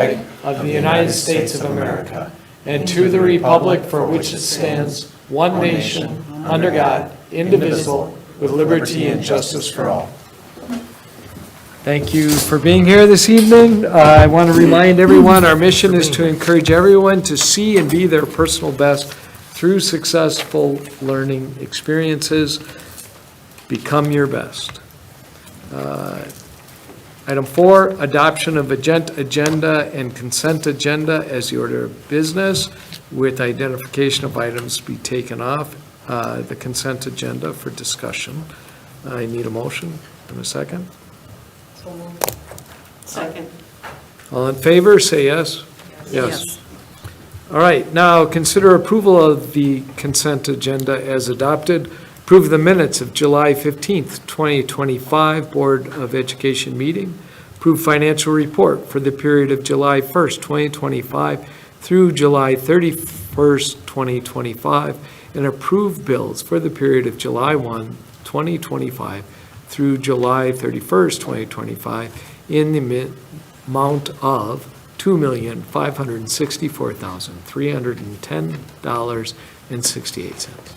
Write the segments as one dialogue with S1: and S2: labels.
S1: of the United States of America, and to the republic for which it stands, one nation, under God, indivisible, with liberty and justice for all. Thank you for being here this evening. I want to remind everyone our mission is to encourage everyone to see and be their personal best through successful learning experiences. Become your best. Item 4, adoption of agenda and consent agenda as the order of business, with identification of items to be taken off the consent agenda for discussion. I need a motion and a second.
S2: So moved. Second.
S1: All in favor, say yes. Yes. All right, now consider approval of the consent agenda as adopted. Approve the minutes of July 15th, 2025 Board of Education meeting. Approve financial report for the period of July 1st, 2025 through July 31st, 2025, and approve bills for the period of July 1, 2025 through July 31st, 2025 in the amount of $2,564,310.68.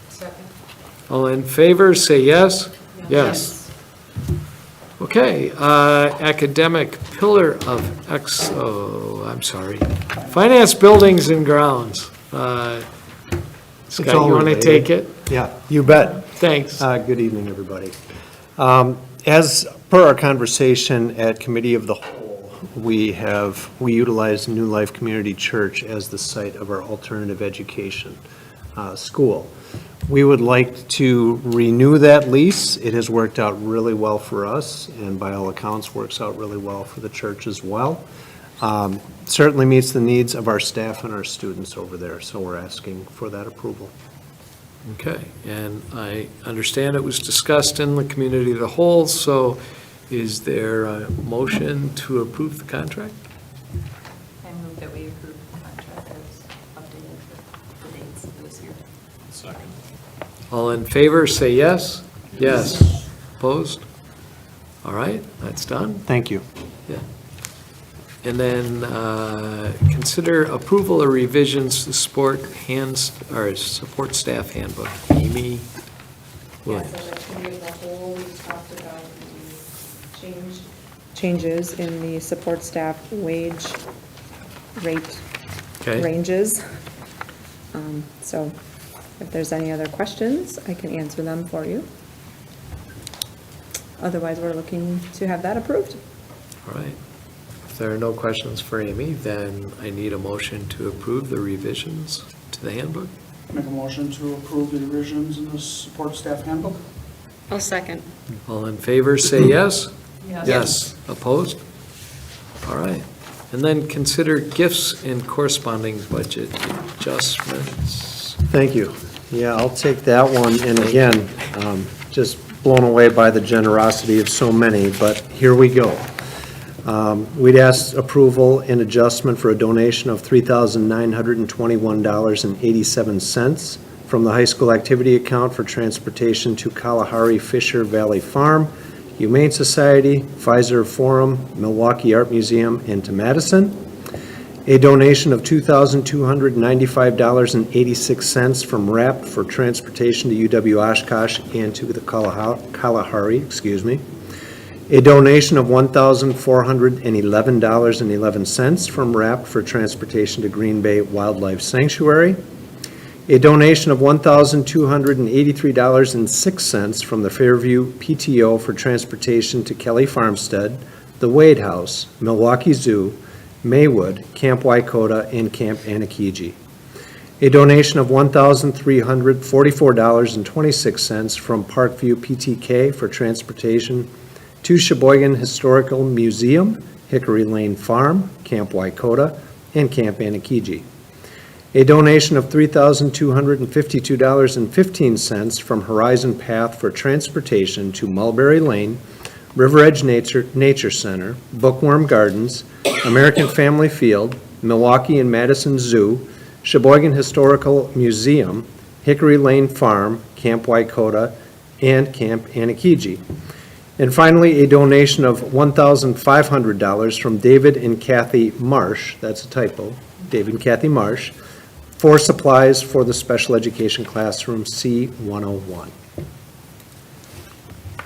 S2: Second.
S1: All in favor, say yes. Yes. Okay, academic pillar of finance, buildings and grounds. Scott, you want to take it?
S3: Yeah, you bet.
S1: Thanks.
S3: Good evening, everybody. As per our conversation at Committee of the Whole, we utilize New Life Community Church as the site of our alternative education school. We would like to renew that lease. It has worked out really well for us, and by all accounts, works out really well for the church as well. Certainly meets the needs of our staff and our students over there, so we're asking for that approval.
S1: Okay, and I understand it was discussed in the community of the whole, so is there a motion to approve the contract?
S2: I move that we approve the contract as updated for the dates of this year.
S4: Second.
S1: All in favor, say yes. Yes. Opposed? All right, that's done.
S3: Thank you.
S1: Yeah. And then consider approval or revisions to support staff handbook. Amy Williams.
S5: Yes, as a committee of the whole, we talked about the changes in the support staff wage rate
S1: Okay.
S5: ranges. So if there's any other questions, I can answer them for you. Otherwise, we're looking to have that approved.
S1: All right. If there are no questions for Amy, then I need a motion to approve the revisions to the handbook.
S6: Make a motion to approve the revisions in the support staff handbook.
S2: I'll second.
S1: All in favor, say yes.
S2: Yes.
S1: Yes. Opposed? All right. And then consider gifts and corresponding budget adjustments.
S3: Thank you. Yeah, I'll take that one, and again, just blown away by the generosity of so many, but here we go. We'd ask approval and adjustment for a donation of $3,921.87 from the high school activity account for transportation to Kalahari Fisher Valley Farm, Humane Society, Pfizer Forum, Milwaukee Art Museum, and to Madison. A donation of $2,295.86 from RAP for transportation to UW Oshkosh and to the Kalahari, A donation of $1,411.11 from RAP for transportation to Green Bay Wildlife Sanctuary. A donation of $1,283.06 from the Fairview PTO for transportation to Kelly Farmstead, the Wade House, Milwaukee Zoo, Maywood, Camp Waikota, and Camp Anakiji. A donation of $1,344.26 from Parkview PTK for transportation to Sheboygan Historical Museum, Hickory Lane Farm, Camp Waikota, and Camp Anakiji. A donation of $3,252.15 from Horizon Path for transportation to Mulberry Lane, River Edge Nature Center, Bookworm Gardens, American Family Field, Milwaukee and Madison Zoo, Sheboygan Historical Museum, Hickory Lane Farm, Camp Waikota, and Camp Anakiji. And finally, a donation of $1,500 from David and Kathy Marsh, that's a typo, David and Kathy Marsh, for supplies for the special education classroom C101.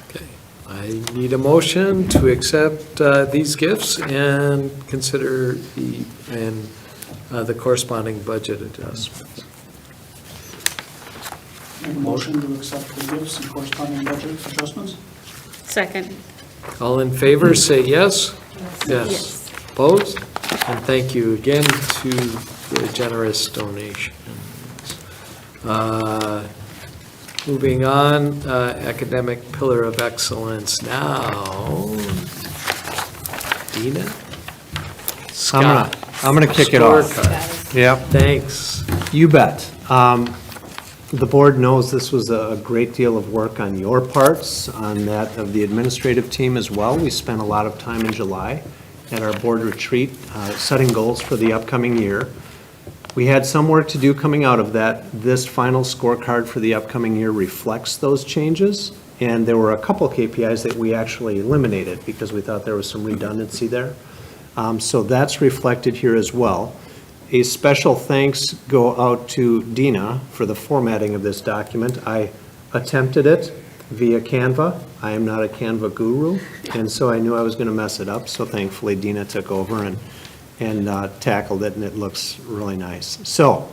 S1: Okay, I need a motion to accept these gifts and consider the corresponding budget adjustments.
S6: Make a motion to accept the gifts and corresponding budget adjustments?
S4: Second.
S1: All in favor, say yes. Yes. Opposed? And thank you again to the generous donations. Moving on, academic pillar of excellence now. Dina? Scott.
S3: I'm gonna kick it off.
S1: Scorecard.
S3: Yep.
S1: Thanks.
S3: You bet. The board knows this was a great deal of work on your parts, on that of the administrative team as well. We spent a lot of time in July at our board retreat, setting goals for the upcoming year. We had some work to do coming out of that. This final scorecard for the upcoming year reflects those changes, and there were a couple KPIs that we actually eliminated because we thought there was some redundancy there. So that's reflected here as well. A special thanks go out to Dina for the formatting of this document. I attempted it via Canva. I am not a Canva guru, and so I knew I was going to mess it up, so thankfully Dina took over and tackled it, and it looks really nice. So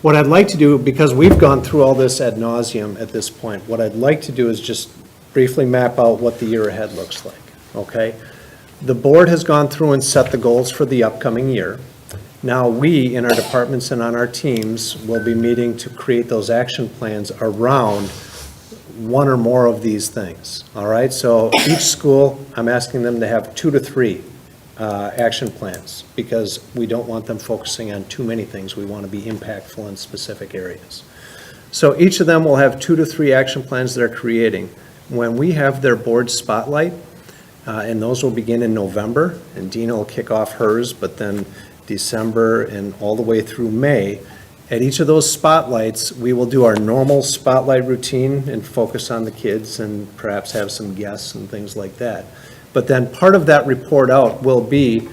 S3: what I'd like to do, because we've gone through all this ad nauseum at this point, what I'd like to do is just briefly map out what the year ahead looks like, okay? The board has gone through and set the goals for the upcoming year. Now, we, in our departments and on our teams, will be meeting to create those action plans around one or more of these things, all right? So each school, I'm asking them to have 2 to 3 action plans, because we don't want them focusing on too many things. We want to be impactful in specific areas. So each of them will have 2 to 3 action plans they're creating. When we have their board spotlight, and those will begin in November, and Dina will kick off hers, but then December and all the way through May. At each of those spotlights, we will do our normal spotlight routine and focus on the kids and perhaps have some guests and things like that. But then part of that report out will be,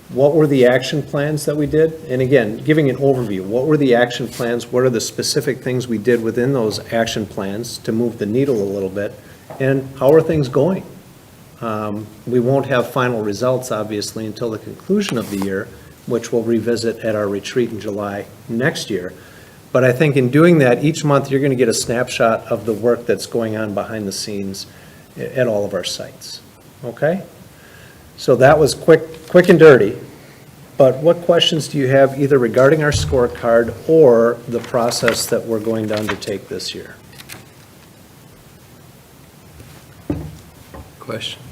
S3: what were the action plans that we did? And again, giving an overview, what were the action plans? What are the specific things we did within those action plans to move the needle a little bit? And how are things going? We won't have final results, obviously, until the conclusion of the year, which we'll revisit at our retreat in July next year. But I think in doing that, each month you're going to get a snapshot of the work that's going on behind the scenes at all of our sites. Okay? So that was quick and dirty. But what questions do you have either regarding our scorecard or the process that we're going to undertake this year?
S1: Questions?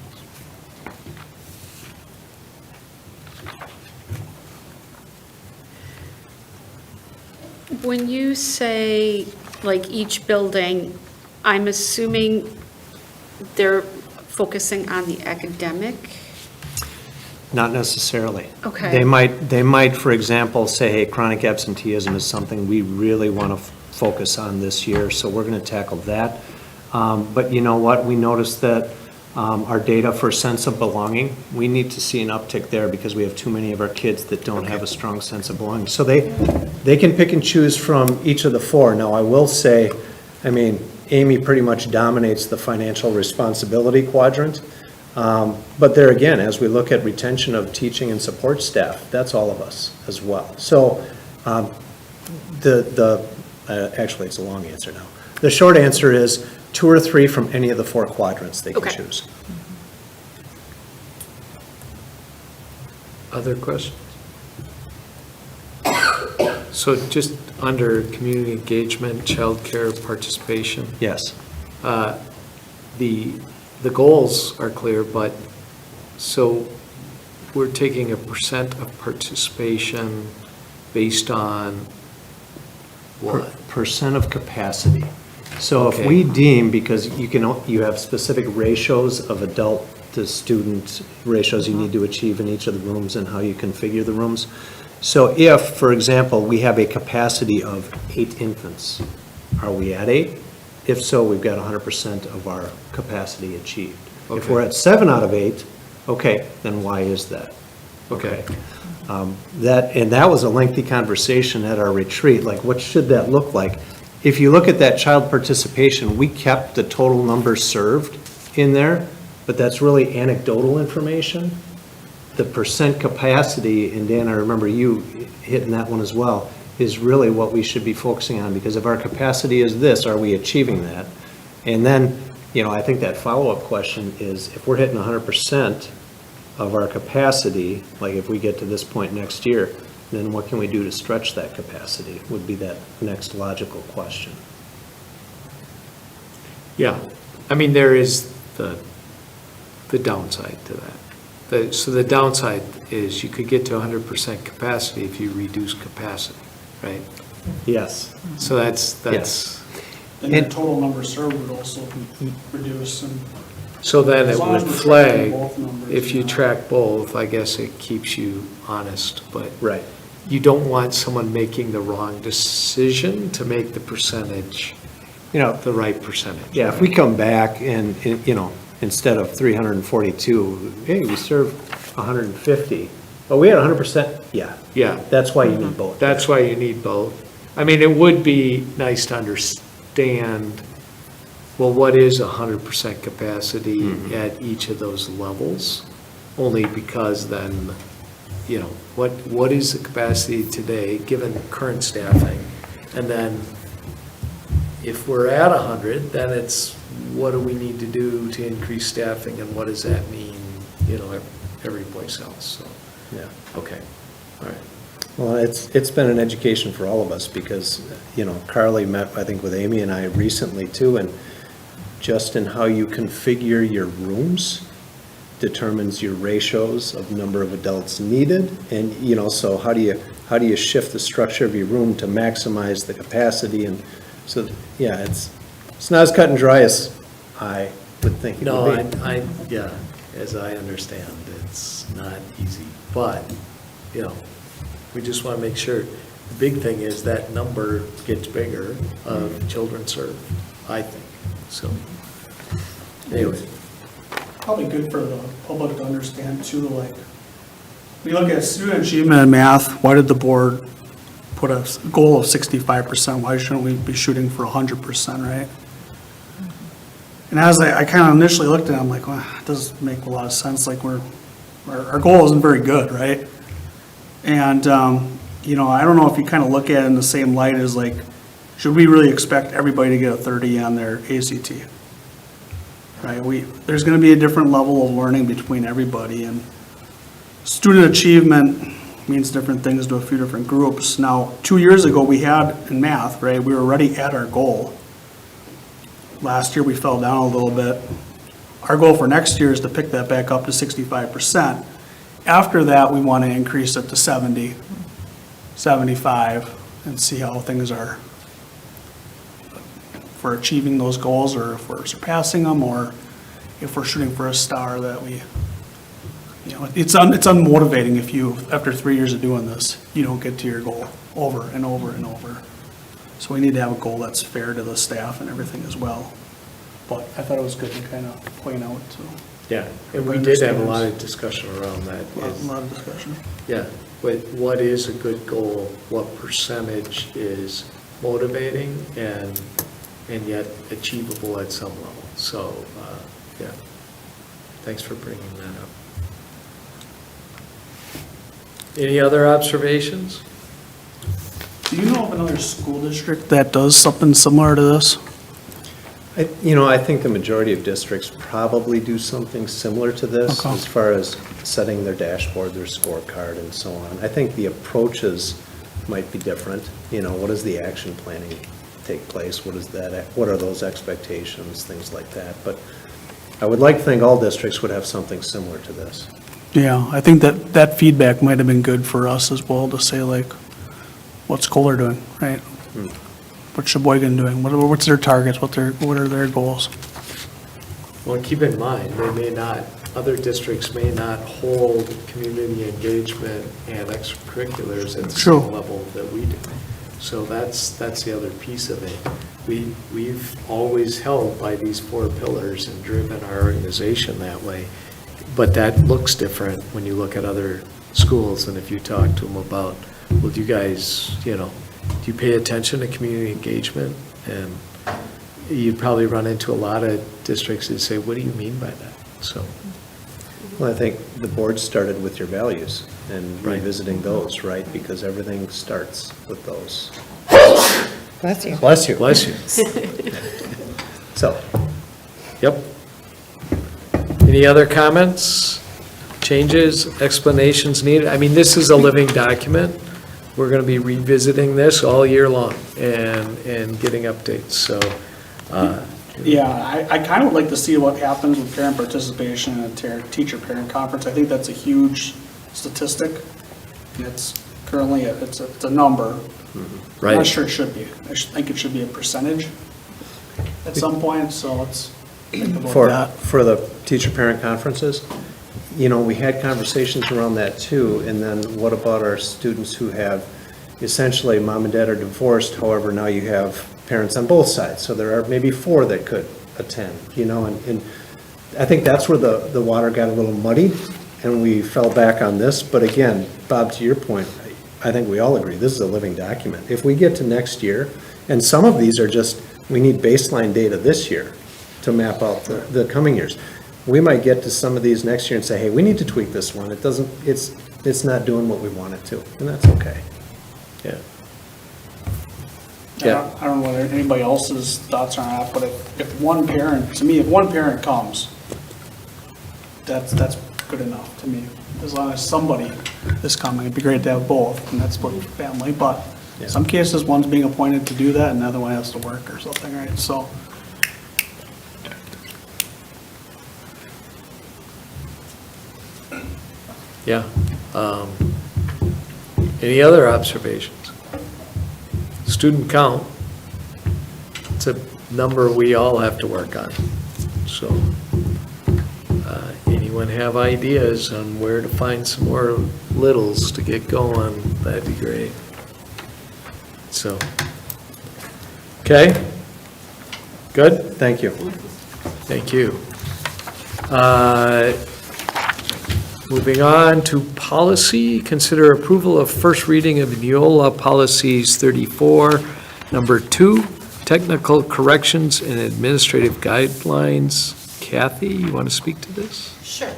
S4: When you say, like, each building, I'm assuming they're focusing on the academic?
S3: Not necessarily.
S4: Okay.
S3: They might, for example, say, hey, chronic absenteeism is something we really want to focus on this year, so we're going to tackle that. But you know what? We noticed that our data for sense of belonging, we need to see an uptick there because we have too many of our kids that don't have a strong sense of belonging. So they can pick and choose from each of the 4. Now, I will say, I mean, Amy pretty much dominates the financial responsibility quadrant. But there again, as we look at retention of teaching and support staff, that's all of us as well. So actually, it's a long answer now. The short answer is 2 or 3 from any of the 4 quadrants they can
S4: Okay.
S3: choose.
S1: Other questions? So just under community engagement, childcare participation,
S3: Yes.
S1: the goals are clear, but so we're taking a % of participation based on what?
S3: Percent of capacity. So if
S1: Okay.
S3: we deem, because you have specific ratios of adult to student ratios you need to achieve in each of the rooms and how you configure the rooms. So if, for example, we have a capacity of 8 infants, are we at 8? If so, we've got 100% of our capacity achieved. If
S1: Okay.
S3: we're at 7 out of 8, okay, then why is that?
S1: Okay.
S3: That was a lengthy conversation at our retreat, like, what should that look like? If you look at that child participation, we kept the total numbers served in there, but that's really anecdotal information. The percent capacity, and Dan, I remember you hitting that one as well, is really what we should be focusing on, because if our capacity is this, are we achieving that? And then, I think that follow-up question is, if we're hitting 100% of our capacity, like if we get to this point next year, then what can we do to stretch that capacity, would be that next logical question.
S1: Yeah, I mean, there is the downside to that. So the downside is you could get to 100% capacity if you reduce capacity, right?
S3: Yes.
S1: So that's,
S6: Then the total number served would also be reduced, and
S1: so then it
S6: As long
S1: would
S6: as we're
S1: flag,
S6: tracking both numbers,
S1: if you
S6: yeah.
S1: track both, I guess it keeps you honest, but
S3: Right.
S1: you don't want someone making the wrong decision to make the percentage the right percentage.
S3: Yeah, if we come back and, instead of 342, hey, we served 150, but we had 100%, yeah.
S1: Yeah.
S3: That's why you need both.
S1: That's why you need both. I mean, it would be nice to understand, well, what is 100% capacity at each of those levels? Only because then, what is the capacity today, given current staffing? And then if we're at 100, then it's, what do we need to do to increase staffing, and what does that mean, every place else, so,
S3: Yeah.
S1: okay, all right.
S3: Well, it's been an education for all of us, because, Carly met, I think, with Amy and I recently too, and just in how you configure your rooms determines your ratios of number of adults needed, and, so how do you shift the structure of your room to maximize the capacity, and so, yeah, it's not as cut and dry as I would think it
S1: No,
S3: would be.
S1: yeah, as I understand, it's not easy, but, we just want to make sure, the big thing is that number gets bigger of children served, I think, so, anyway.
S6: probably good for the public to understand too, like, we look at student achievement in math, why did the board put a goal of 65%? Why shouldn't we be shooting for 100%, right? And as I kind of initially looked at it, I'm like, well, it doesn't make a lot of sense, like our goal isn't very good, right? And, I don't know if you kind of look at it in the same light as like, should we really expect everybody to get a 30 on their ACT? Right, there's gonna be a different level of learning between everybody, and student achievement means different things to a few different groups. Now, 2 years ago, we had in math, right, we were already at our goal. Last year, we fell down a little bit. Our goal for next year is to pick that back up to 65%. After that, we want to increase it to 70, 75, and see how things are. If we're achieving those goals, or if we're surpassing them, or if we're shooting for a star that we, it's unmotivating if you, after 3 years of doing this, you don't get to your goal over and over and over. So we need to have a goal that's fair to the staff and everything as well. But I thought it was good to kind of point out, so.
S1: Yeah, and we did have a lot of discussion around that.
S6: A lot of discussion.
S1: Yeah, but what is a good goal? What percentage is motivating and yet achievable at some level? So, yeah, thanks for bringing that up. Any other observations?
S6: Do you know of another school district that does something similar to this?
S3: I think the majority of districts probably do something similar to this,
S6: Okay.
S3: as far as setting their dashboard, their scorecard, and so on. I think the approaches might be different. What does the action planning take place? What are those expectations, things like that. But I would like to think all districts would have something similar to this.
S6: Yeah, I think that feedback might have been good for us as well, to say like, what's Kohler doing, right? What's Sheboygan doing? What's their targets? What are their goals?
S1: Well, keep in mind, other districts may not hold community engagement and extracurriculars at the
S6: True.
S1: same level that we do. So that's the other piece of it. we've always held by these 4 pillars and driven our organization that way. But that looks different when you look at other schools, and if you talk to them about, well, do you guys, do you pay attention to community engagement? And you'd probably run into a lot of districts that say, what do you mean by that? So,
S3: Well, I think the board started with your values and
S1: Right.
S3: revisiting those, right? Because everything starts with those.
S5: Bless you.
S3: Bless you.
S1: bless you.
S3: So,
S1: Yep. Any other comments, changes, explanations needed? I mean, this is a living document. We're going to be revisiting this all year long and getting updates, so.
S6: Yeah, I kind of would like to see what happens with parent participation in a teacher-parent conference. I think that's a huge statistic. It's currently, it's a number. I'm
S1: Right.
S6: not sure it should be. Think it should be a percentage at some point, so let's think about
S3: for,
S6: that.
S3: for the teacher-parent conferences, we had conversations around that too. And then what about our students who have, essentially, mom and dad are divorced, however, now you have parents on both sides. So there are maybe 4 that could attend, and I think that's where the water got a little muddy and we fell back on this. But again, Bob, to your point, I think we all agree, this is a living document. If we get to next year, and some of these are just, we need baseline data this year to map out the coming years. We might get to some of these next year and say, hey, we need to tweak this one. It's not doing what we want it to, and that's okay.
S1: Yeah.
S6: I don't know whether anybody else's thoughts are on that, but if one parent, to me, if one parent comes, that's good enough to me. As long as somebody is coming, it'd be great to have both, and that's split family, but in some cases, one's being appointed to do that, and the other one has to work or something, right? So,
S1: Yeah. Any other observations? Student count, it's a number we all have to work on. So, anyone have ideas on where to find some more littles to get going? That'd be great. So, okay? Good?
S3: Thank you.
S1: Thank you. Moving on to policy, consider approval of first reading of Neola Policies 34, number 2, technical corrections and administrative guidelines. Kathy, you want to speak to this?
S4: Sure.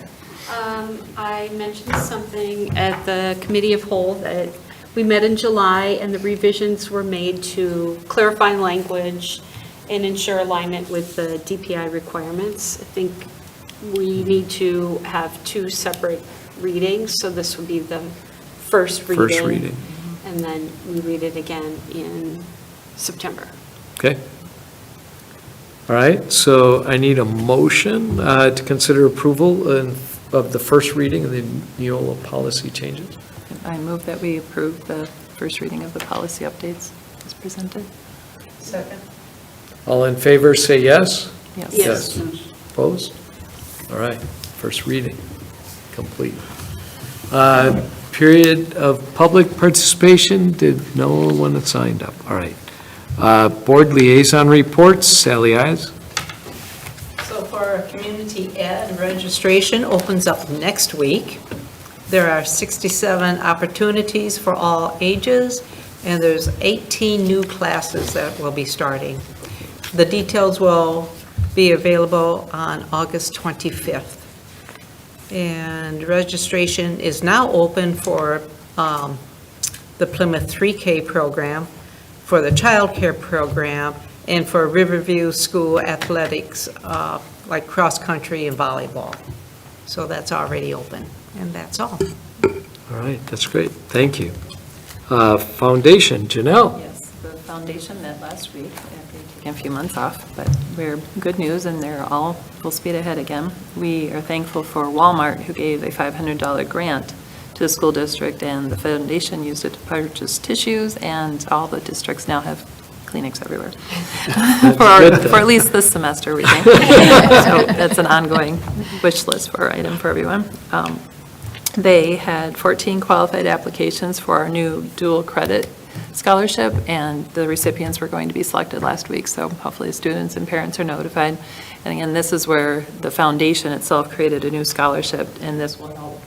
S4: I mentioned something at the committee of whole that we met in July and the revisions were made to clarify language and ensure alignment with the DPI requirements. I think we need to have 2 separate readings, so this would be the first reading.
S1: First reading.
S4: And then we read it again in September.
S1: Okay. All right, so I need a motion to consider approval of the first reading of the Neola policy changes.
S2: I move that we approve the first reading of the policy updates as presented.
S5: Second.
S1: All in favor, say yes.
S4: Yes.
S1: Opposed? All right, first reading, complete. Period of public participation, did no one had signed up? All right. Board liaison reports, Sally Eyes.
S7: So for our community ed, registration opens up next week. There are 67 opportunities for all ages, and there's 18 new classes that will be starting. The details will be available on August 25th. And registration is now open for the Plymouth 3K program, for the child care program, and for Riverview School athletics, like cross-country and volleyball. So that's already open, and that's all.
S1: All right, that's great, thank you. Foundation, Janelle.
S2: Yes, the foundation met last week after taking a few months off, but we're good news and they're all full speed ahead again. We are thankful for Walmart, who gave a $500 grant to the school district, and the foundation used it to purchase tissues, and all the districts now have Kleenex everywhere. For at least this semester, we think. So that's an ongoing wish list for item for everyone. They had 14 qualified applications for our new dual credit scholarship, and the recipients were going to be selected last week, so hopefully students and parents are notified. And again, this is where the foundation itself created a new scholarship, and this will help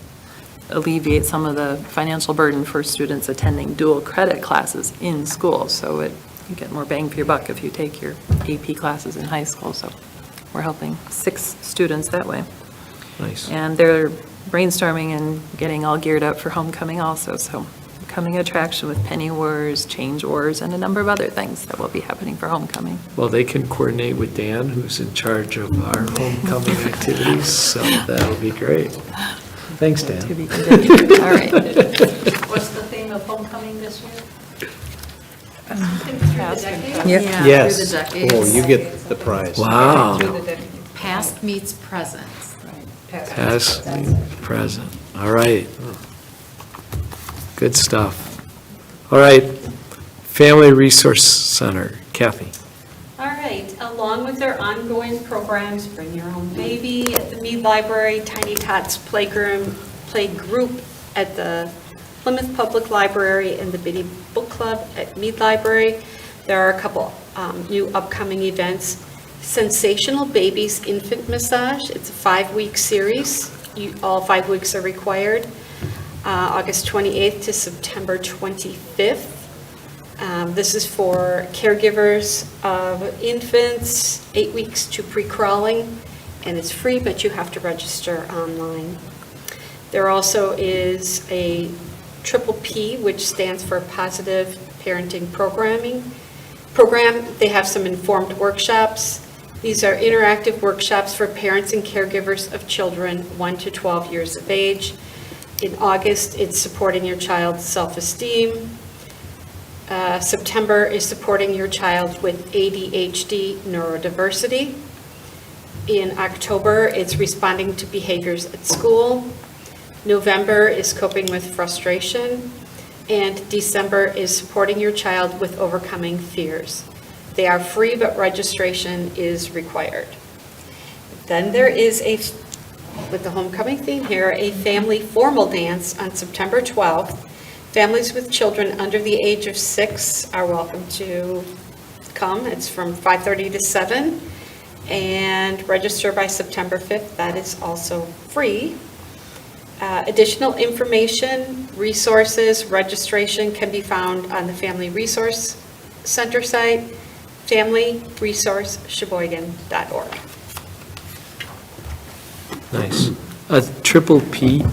S2: alleviate some of the financial burden for students attending dual credit classes in school. So you get more bang for your buck if you take your AP classes in high school. So we're helping 6 students that way.
S1: Nice.
S2: And they're brainstorming and getting all geared up for homecoming also. So coming attraction with penny wars, change wars, and a number of other things that will be happening for homecoming.
S1: Well, they can coordinate with Dan, who's in charge of our homecoming activities, so that'll be great. Thanks,
S2: To
S1: Dan.
S2: be continued. All right.
S7: What's the theme of homecoming this year?
S2: Past and present.
S3: Yes.
S7: Through the decades.
S3: Oh, you get the prize.
S1: Wow.
S7: Through the decades.
S8: Past meets present.
S1: Past, present. All right. Good stuff. All right. Family Resource Center, Kathy.
S4: All right, along with their ongoing programs, Bring Your Own Baby at the Mead Library, Tiny Tots Playgroup at the Plymouth Public Library, and the Biddy Book Club at Mead Library, there are a couple new upcoming events. Sensational Babies Infant Massage, it's a 5-week series. All 5 weeks are required. August 28th to September 25th. This is for caregivers of infants, 8 weeks to pre-crawling, and it's free, but you have to register online. There also is a P, which stands for Positive Parenting Program. They have some informed workshops. These are interactive workshops for parents and caregivers of children 1 to 12 years of age. In August, it's supporting your child's self-esteem. September is supporting your child with ADHD neurodiversity. In October, it's responding to behaviors at school. November is coping with frustration. And December is supporting your child with overcoming fears. They are free, but registration is required. Then there is with the homecoming theme here, a family formal dance on September 12th. Families with children under the age of 6 are welcome to come. It's from 5:30 to 7, and register by September 5th. That is also free. Additional information, resources, registration can be found on the Family Resource Center site, familyresourcesheboygan.org.
S1: Nice. P,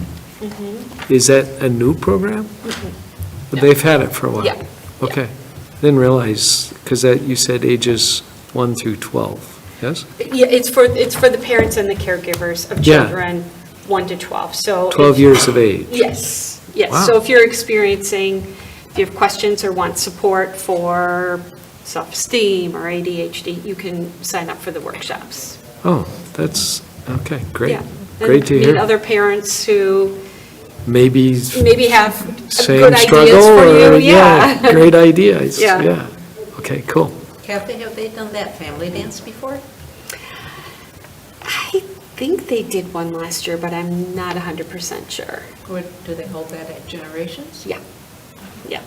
S1: is that a new program? They've had it for a while?
S4: Yeah.
S1: Okay. Didn't realize, because you said ages 1 through 12, yes?
S4: Yeah, it's for the parents and the caregivers of
S1: Yeah.
S4: children 1 to 12. So
S1: 12 years of age?
S4: Yes, yes.
S1: Wow.
S4: So if you have questions or want support for self-esteem or ADHD, you can sign up for the workshops.
S1: Oh, that's, okay, great.
S4: Yeah.
S1: Great to
S4: And
S1: hear.
S4: meet other parents who
S1: Maybe
S4: have
S1: same
S4: good ideas
S1: struggle
S4: for
S1: or,
S4: you. Yeah.
S1: great ideas.
S4: Yeah.
S1: Okay, cool.
S7: Kathy, have they done that family dance before?
S4: I think they did one last year, but I'm not 100% sure.
S7: Or do they hold that at Generations?
S4: Yeah, yeah.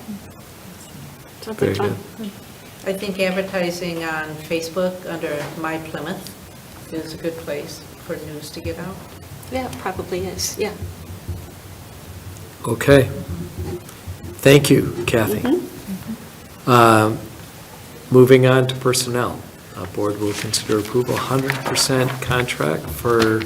S1: Very
S4: Something fun.
S1: good.
S7: I think advertising on Facebook under My Plymouth is a good place for news to get out.
S4: Yeah, it probably is, yeah.
S1: Okay. Thank you, Kathy. Moving on to personnel. Board will consider approval 100% contract for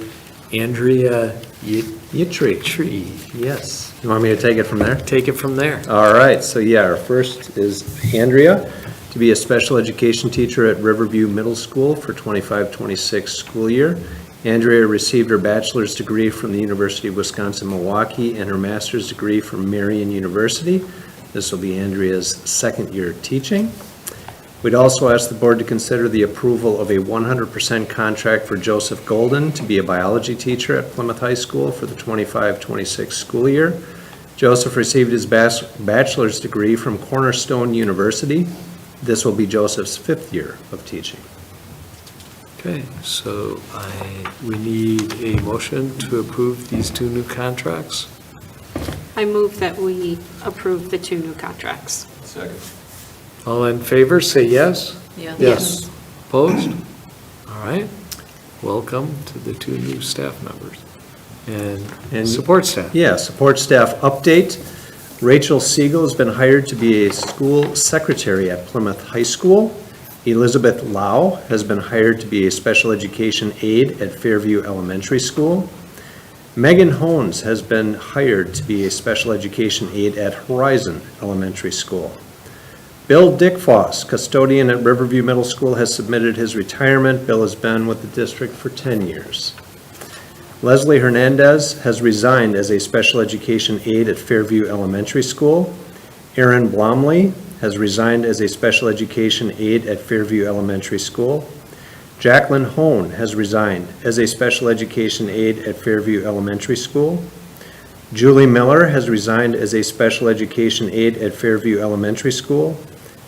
S1: Andrea
S3: Yitri. Yes. You want me to take it from there?
S1: Take it from there.
S3: All right, so yeah, our first is Andrea to be a special education teacher at Riverview Middle School for 25-26 school year. Andrea received her bachelor's degree from the University of Wisconsin-Milwaukee and her master's degree from Marian University. This will be Andrea's second year teaching. We'd also ask the board to consider the approval of a 100% contract for Joseph Golden to be a biology teacher at Plymouth High School for the 25-26 school year. Joseph received his bachelor's degree from Cornerstone University. This will be Joseph's 5th year of teaching.
S1: Okay, so we need a motion to approve these 2 new contracts.
S4: I move that we approve the 2 new contracts.
S9: Second.
S1: All in favor, say yes.
S2: Yes.
S1: Opposed? All right. Welcome to the two new staff members and support staff.
S3: Yeah, support staff update. Rachel Siegel has been hired to be a school secretary at Plymouth High School. Elizabeth Lau has been hired to be a special education aide at Fairview Elementary School. Megan Hones has been hired to be a special education aide at Horizon Elementary School. Bill Dickfoss, custodian at Riverview Middle School, has submitted his retirement. Bill has been with the district for 10 years. Leslie Hernandez has resigned as a special education aide at Fairview Elementary School. Aaron Blomley has resigned as a special education aide at Fairview Elementary School. Jacqueline Hone has resigned as a special education aide at Fairview Elementary School. Julie Miller has resigned as a special education aide at Fairview Elementary School.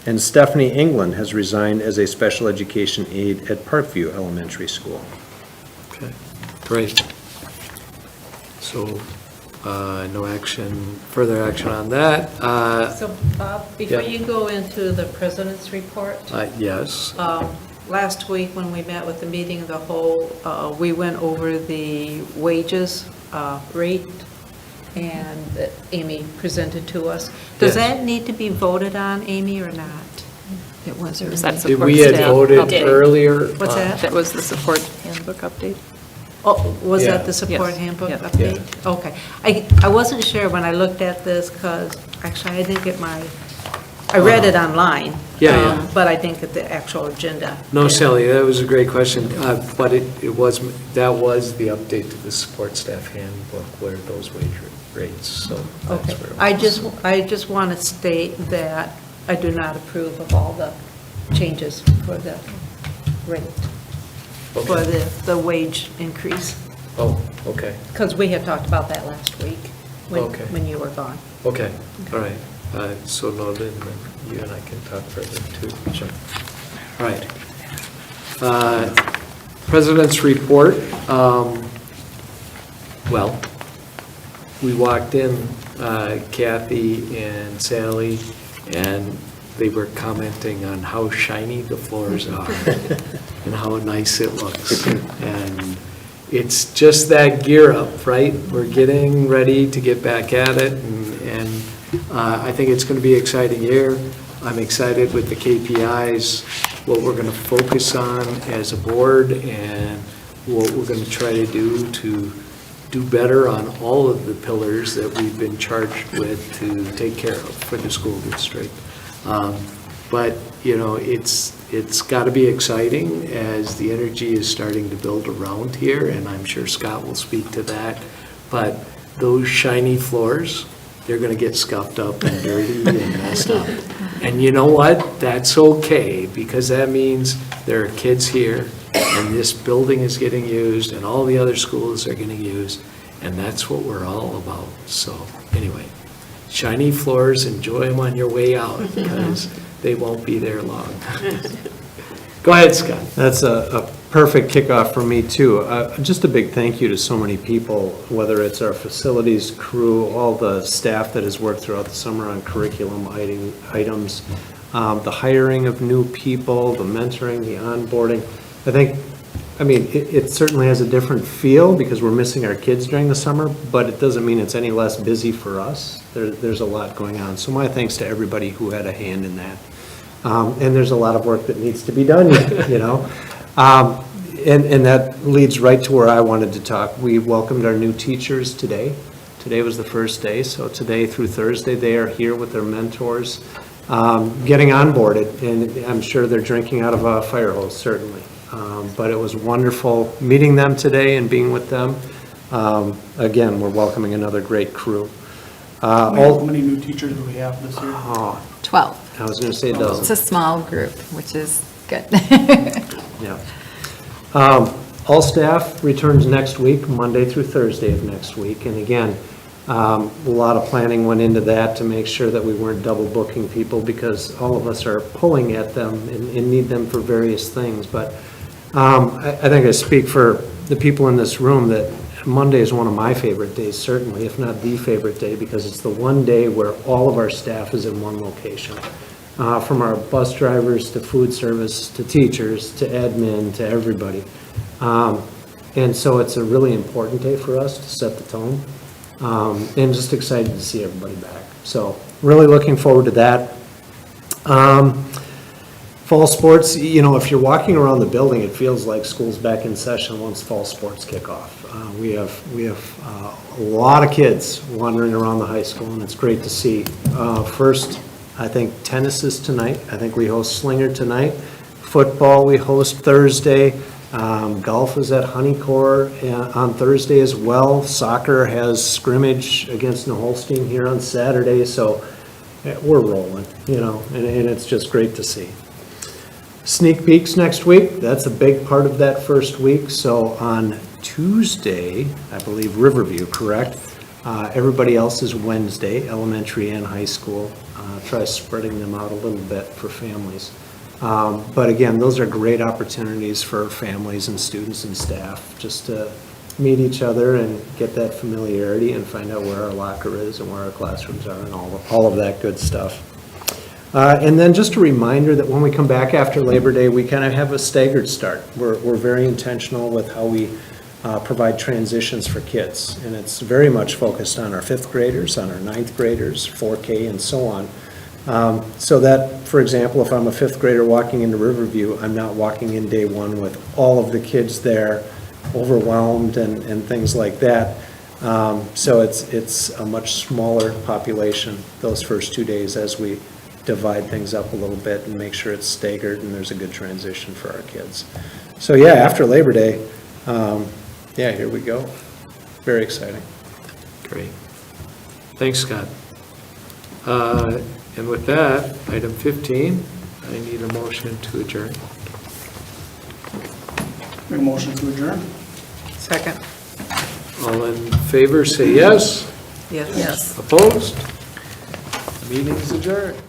S3: And Stephanie England has resigned as a special education aide at Parkview Elementary School.
S1: Okay, great. So, no action, further action on that.
S7: So Bob, before
S1: Yeah.
S7: you go into the president's report,
S1: Yes,
S7: last week when we met with the meeting of the whole, we went over the wages rate and that Amy presented to us. Does
S1: Yes.
S7: that need to be voted on, Amy, or not?
S2: It was that
S1: did
S2: support
S1: we had
S2: staff
S1: voted
S2: update.
S1: earlier?
S7: What's that?
S2: That was the support handbook update.
S7: Oh, was
S1: Yeah.
S7: that the support
S2: Yes.
S7: handbook
S2: Yeah.
S7: update? Okay. I wasn't sure when I looked at this, because actually I didn't get I read it online.
S1: Yeah, yeah.
S7: But I didn't get the actual agenda.
S1: No, Sally, that was a great question, but that was the update to the support staff handbook where those wage rates, so that's
S7: Okay.
S1: where it was.
S7: I just want to state that I do not approve of all the changes for the rate, for
S1: Okay.
S7: the wage increase,
S1: Oh, okay,
S7: because we had talked about that last week
S1: Okay.
S7: when you were gone.
S1: okay, all right. So noted, and then you and I can talk further too. Sure. All right. President's report. Well, we walked in, Kathy and Sally, and they were commenting on how shiny the floors are and how nice it looks. And it's just that gear up, right? We're getting ready to get back at it, and I think it's going to be an exciting year. I'm excited with the KPIs, what we're going to focus on as a board, and what we're going to try to do better on all of the pillars that we've been charged with to take care of for the school district. But, you know, it's got to be exciting as the energy is starting to build around here, and I'm sure Scott will speak to that. But those shiny floors, they're going to get scuffed up and dirty and messed up. And you know what? That's okay, because that means there are kids here, and this building is getting used, and all the other schools are getting used, and that's what we're all about. So, anyway, shiny floors, enjoy them on your way out, because they won't be there long. Go ahead, Scott.
S3: That's a perfect kickoff for me, too. Just a big thank you to so many people, whether it's our facilities crew, all the staff that has worked throughout the summer on curriculum items, the hiring of new people, the mentoring, the onboarding. It certainly has a different feel because we're missing our kids during the summer, but it doesn't mean it's any less busy for us. There's a lot going on. So my thanks to everybody who had a hand in that. And there's a lot of work that needs to be done yet, you know. And that leads right to where I wanted to talk. We welcomed our new teachers today. Today was the first day, so today through Thursday, they are here with their mentors, getting onboarded, and I'm sure they're drinking out of a fire hose, certainly. But it was wonderful meeting them today and being with them. Again, we're welcoming another great crew.
S6: How many new teachers do we have this year?
S2: 12.
S3: I was going to say
S2: It's
S3: dozens.
S2: a small group, which is good.
S3: Yeah. All staff returns next week, Monday through Thursday of next week. And again, a lot of planning went into that to make sure that we weren't double booking people because all of us are pulling at them and need them for various things. But I think I speak for the people in this room that Monday is one of my favorite days, certainly, if not the favorite day, because it's the one day where all of our staff is in one location. From our bus drivers to food service to teachers to admin to everybody. And so it's a really important day for us to set the tone. And just excited to see everybody back. So really looking forward to that. Fall sports, you know, if you're walking around the building, it feels like school's back in session once fall sports kick off. We have a lot of kids wandering around the high school, and it's great to see. First, I think tennis is tonight. I think we host Slinger tonight. Football, we host Thursday. Golf is at Honeycore on Thursday as well. Soccer has scrimmage against New Holstein here on Saturday, so we're rolling, you know, and it's just great to see. Sneak peeks next week, that's a big part of that first week. So on Tuesday, I believe Riverview, correct? Everybody else is Wednesday, elementary and high school. Try spreading them out a little bit for families. But again, those are great opportunities for families and students and staff just to meet each other and get that familiarity and find out where our locker is and where our classrooms are and all of that good stuff. And then just a reminder that when we come back after Labor Day, we kind of have a staggered start. We're very intentional with how we provide transitions for kids. And it's very much focused on our 5th graders, on our 9th graders, 4K, and so on. So that, for example, if I'm a 5th grader walking into Riverview, I'm not walking in day one with all of the kids there overwhelmed and things like that. So it's a much smaller population those first 2 days as we divide things up a little bit and make sure it's staggered and there's a good transition for our kids. So yeah, after Labor Day, yeah, here we go. Very exciting.
S1: Great. Thanks, Scott. And with that, item 15, I need a motion to adjourn.
S6: Make a motion to adjourn?
S7: Second.
S1: All in favor, say yes.
S7: Yes.
S1: Opposed? Meeting is adjourned.